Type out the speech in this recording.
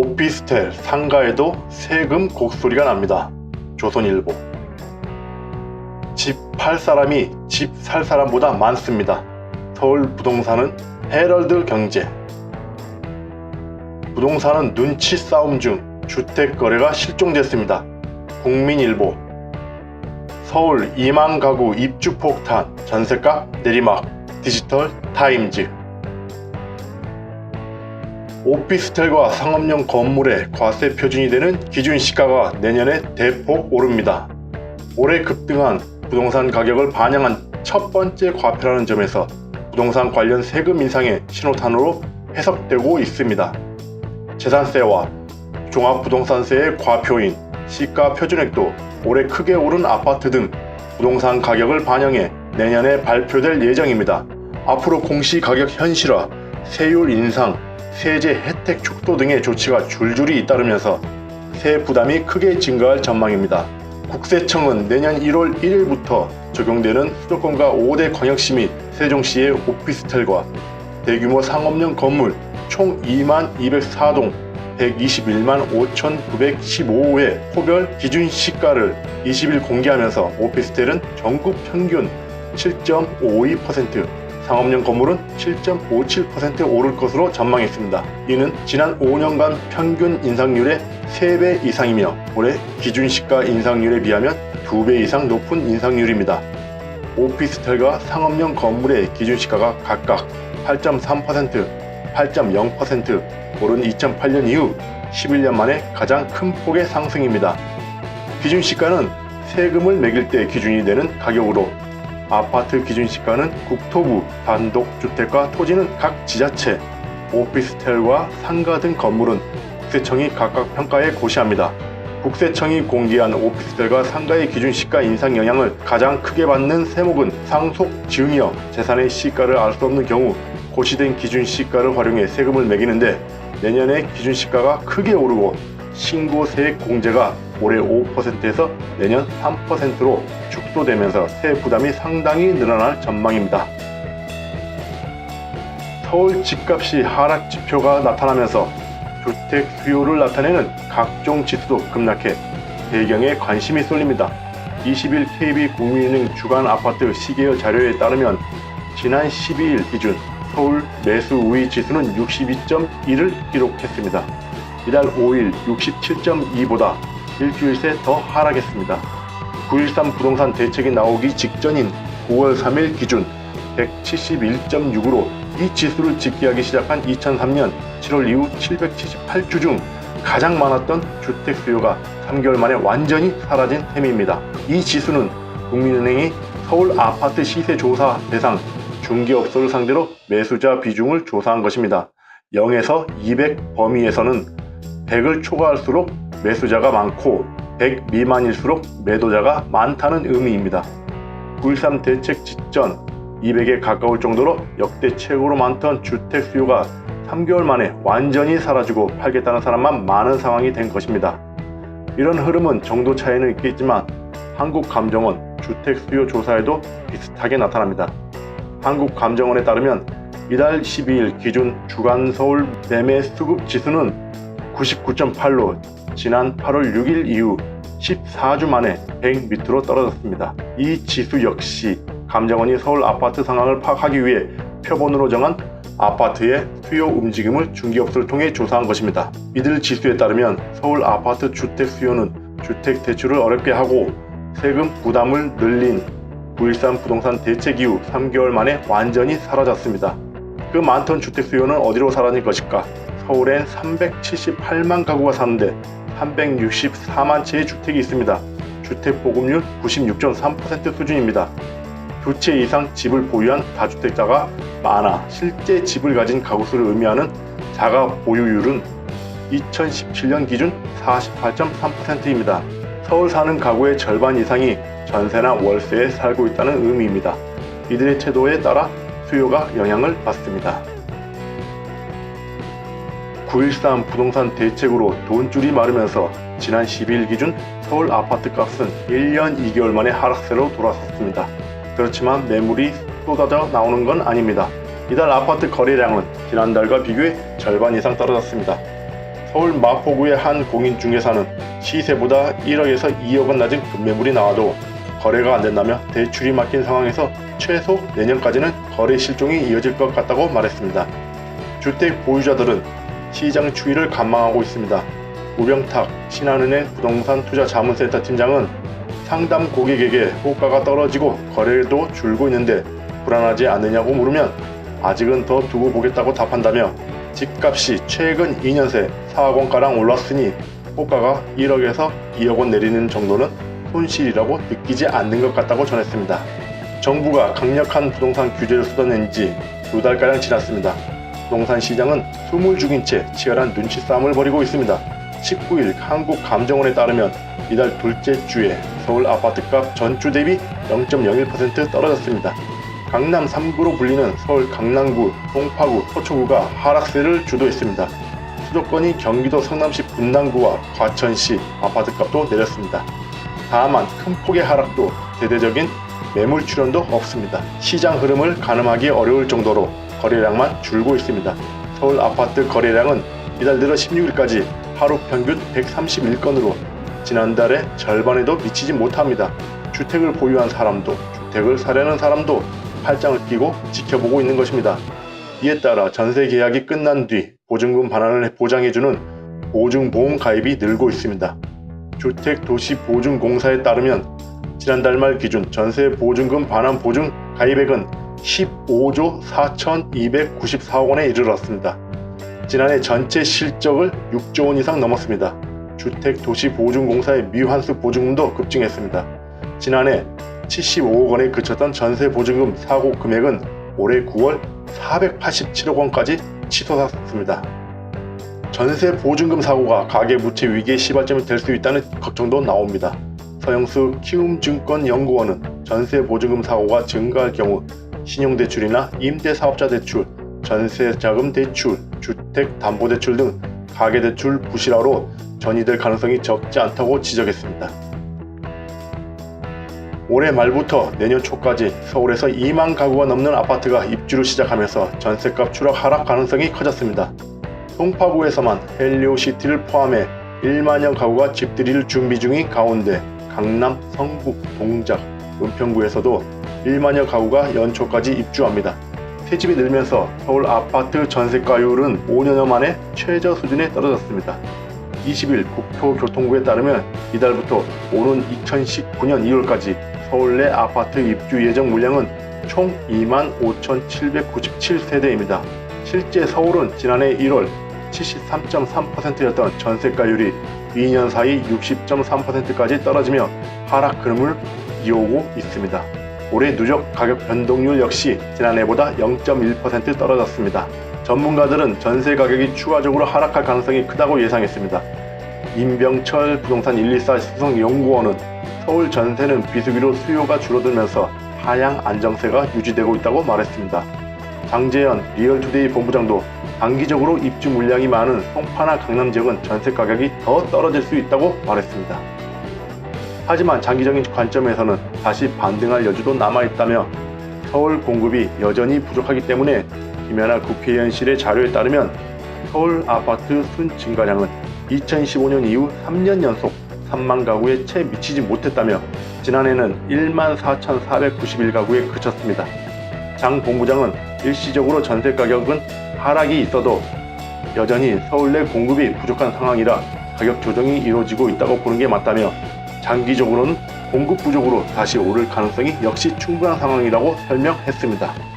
오피스텔 상가에도 세금 곡소리가 납니다. 조선일보. 집 팔 사람이 집 살 사람보다 많습니다. 서울 부동산은 헤럴드 경제. 부동산은 눈치 싸움 중 주택 거래가 실종됐습니다. 국민일보. 서울 2만 가구 입주 폭탄, 전셋값 내리막. 디지털 타임즈. 오피스텔과 상업용 건물의 과세 표준이 되는 기준시가가 내년에 대폭 오릅니다. 올해 급등한 부동산 가격을 반영한 첫 번째 과표라는 점에서 부동산 관련 세금 인상의 신호탄으로 해석되고 있습니다. 재산세와 종합부동산세의 과표인 시가 표준액도 올해 크게 오른 아파트 등 부동산 가격을 반영해 내년에 발표될 예정입니다. 앞으로 공시가격 현실화, 세율 인상, 세제 혜택 축소 등의 조치가 줄줄이 잇따르면서 세 부담이 크게 증가할 전망입니다. 국세청은 내년 1월 1일부터 적용되는 수도권과 5대 광역시 및 세종시의 오피스텔과 대규모 상업용 건물 총 2204동 121만 5,915호의 호별 기준 시가를 20일 공개하면서 오피스텔은 전국 평균 7.52%, 상업용 건물은 7.57% 오를 것으로 전망했습니다. 이는 지난 5년간 평균 인상률의 3배 이상이며 올해 기준시가 인상률에 비하면 2배 이상 높은 인상률입니다. 오피스텔과 상업용 건물의 기준시가가 각각 8.3%, 8.0% 오른 2008년 이후 11년 만에 가장 큰 폭의 상승입니다. 기준시가는 세금을 매길 때 기준이 되는 가격으로 아파트 기준시가는 국토부, 단독주택과 토지는 각 지자체, 오피스텔과 상가 등 건물은 국세청이 각각 평가에 고시합니다. 국세청이 공개한 오피스텔과 상가의 기준시가 인상 영향을 가장 크게 받는 세목은 상속 증여, 재산의 시가를 알 수 없는 경우 고시된 기준시가를 활용해 세금을 매기는데 내년에 기준시가가 크게 오르고 신고세액 공제가 올해 5%에서 내년 3%로 축소되면서 세 부담이 상당히 늘어날 전망입니다. 서울 집값이 하락 지표가 나타나면서 주택 수요를 나타내는 각종 지수도 급락해 배경에 관심이 쏠립니다. 20일 KB국민은행 주간 아파트 시계열 자료에 따르면 지난 12일 기준 서울 매수 우위 지수는 62.1을 기록했습니다. 이달 5일 67.2보다 일주일 새 더 하락했습니다. 9.13 부동산 대책이 나오기 직전인 9월 3일 기준 171.6으로 이 지수를 집계하기 시작한 2003년 7월 이후 778주 중 가장 많았던 주택 수요가 3개월 만에 완전히 사라진 셈입니다. 이 지수는 국민은행이 서울 아파트 시세 조사 대상 중개업소를 상대로 매수자 비중을 조사한 것입니다. 0에서 200 범위에서는 100을 초과할수록 매수자가 많고 100 미만일수록 매도자가 많다는 의미입니다. 9.13 대책 직전 200에 가까울 정도로 역대 최고로 많던 주택 수요가 3개월 만에 완전히 사라지고 팔겠다는 사람만 많은 상황이 된 것입니다. 이런 흐름은 정도 차이는 있겠지만 한국감정원 주택 수요 조사에도 비슷하게 나타납니다. 한국감정원에 따르면 이달 12일 기준 주간 서울 매매 수급 지수는 99.8로 지난 8월 6일 이후 14주 만에 100 밑으로 떨어졌습니다. 이 지수 역시 감정원이 서울 아파트 상황을 파악하기 위해 표본으로 정한 아파트의 수요 움직임을 중개업소를 통해 조사한 것입니다. 이들 지수에 따르면 서울 아파트 주택 수요는 주택 대출을 어렵게 하고 세금 부담을 늘린 9.13 부동산 대책 이후 3개월 만에 완전히 사라졌습니다. 그 많던 주택 수요는 어디로 사라진 것일까? 서울엔 378만 가구가 사는데 364만 채의 주택이 있습니다. 주택 보급률 96.3% 수준입니다. 두 채 이상 집을 보유한 다주택자가 많아 실제 집을 가진 가구 수를 의미하는 자가 보유율은 2017년 기준 48.3%입니다. 서울 사는 가구의 절반 이상이 전세나 월세에 살고 있다는 의미입니다. 이들의 태도에 따라 수요가 영향을 받습니다. 9.13 부동산 대책으로 돈줄이 마르면서 지난 12일 기준 서울 아파트 값은 1년 2개월 만에 하락세로 돌아섰습니다. 그렇지만 매물이 쏟아져 나오는 건 아닙니다. 이달 아파트 거래량은 지난달과 비교해 절반 이상 떨어졌습니다. 서울 마포구의 한 공인중개사는 시세보다 1억에서 2억원 낮은 급매물이 나와도 거래가 안된다며 대출이 막힌 상황에서 최소 내년까지는 거래 실종이 이어질 것 같다고 말했습니다. 주택 보유자들은 시장 추이를 관망하고 있습니다. 우병탁 신한은행 부동산투자자문센터 팀장은 상담 고객에게 호가가 떨어지고 거래도 줄고 있는데 불안하지 않느냐고 물으면 아직은 더 두고 보겠다고 답한다며 집값이 최근 2년 새 4억원가량 올랐으니 호가가 1억에서 2억원 내리는 정도는 손실이라고 느끼지 않는 것 같다고 전했습니다. 정부가 강력한 부동산 규제를 쏟아낸 지 2달가량 지났습니다. 부동산 시장은 숨을 죽인 채 치열한 눈치 싸움을 벌이고 있습니다. 19일 한국감정원에 따르면 이달 둘째 주에 서울 아파트값 전주 대비 0.01% 떨어졌습니다. 강남 3구로 불리는 서울 강남구, 송파구, 서초구가 하락세를 주도했습니다. 수도권인 경기도 성남시 분당구와 과천시 아파트값도 내렸습니다. 다만 큰 폭의 하락도 대대적인 매물 출현도 없습니다. 시장 흐름을 가늠하기 어려울 정도로 거래량만 줄고 있습니다. 서울 아파트 거래량은 이달 들어 16일까지 하루 평균 131건으로 지난달의 절반에도 미치지 못합니다. 주택을 보유한 사람도 주택을 사려는 사람도 팔짱을 끼고 지켜보고 있는 것입니다. 이에 따라 전세 계약이 끝난 뒤 보증금 반환을 보장해주는 보증보험 가입이 늘고 있습니다. 주택도시보증공사에 따르면 지난달 말 기준 전세 보증금 반환 보증 가입액은 15조 4,294억원에 이르렀습니다. 지난해 전체 실적을 6조 원 이상 넘었습니다. 주택도시보증공사의 미환수 보증금도 급증했습니다. 지난해 75억원에 그쳤던 전세 보증금 사고 금액은 올해 9월 487억 원까지 치솟았습니다. 전세 보증금 사고가 가계부채 위기의 시발점이 될 수 있다는 걱정도 나옵니다. 서영수 키움증권연구원은 전세 보증금 사고가 증가할 경우 신용대출이나 임대사업자 대출, 전세자금 대출, 주택담보대출 등 가계대출 부실화로 전이될 가능성이 적지 않다고 지적했습니다. 올해 말부터 내년 초까지 서울에서 2만 가구가 넘는 아파트가 입주를 시작하면서 전세값 추락 하락 가능성이 커졌습니다. 송파구에서만 헬리오시티를 포함해 1만여 가구가 집들이를 준비 중인 가운데 강남, 성북, 동작, 은평구에서도 1만여 가구가 연초까지 입주합니다. 새집이 늘면서 서울 아파트 전세가율은 5년여 만에 최저 수준에 떨어졌습니다. 20일 국토교통부에 따르면 이달부터 오는 2019년 2월까지 서울 내 아파트 입주 예정 물량은 총 25,797세대입니다. 실제 서울은 지난해 1월 73.3%였던 전세가율이 2년 사이 60.3%까지 떨어지며 하락 흐름을 이어오고 있습니다. 올해 누적 가격 변동률 역시 지난해보다 0.1% 떨어졌습니다. 전문가들은 전세 가격이 추가적으로 하락할 가능성이 크다고 예상했습니다. 임병철 부동산 124 수석연구원은 서울 전세는 비수기로 수요가 줄어들면서 하향 안정세가 유지되고 있다고 말했습니다. 장재현 리얼투데이 본부장도 단기적으로 입주 물량이 많은 송파나 강남 지역은 전세 가격이 더 떨어질 수 있다고 말했습니다. 하지만 장기적인 관점에서는 다시 반등할 여지도 남아있다며 서울 공급이 여전히 부족하기 때문에 김연아 국회의원실의 자료에 따르면 서울 아파트 순 증가량은 2015년 이후 3년 연속 3만 가구에 채 미치지 못했다며 지난해는 14,491가구에 그쳤습니다. 장 본부장은 일시적으로 전세 가격은 하락이 있어도 여전히 서울 내 공급이 부족한 상황이라 가격 조정이 이루어지고 있다고 보는 게 맞다며 장기적으로는 공급 부족으로 다시 오를 가능성이 역시 충분한 상황이라고 설명했습니다.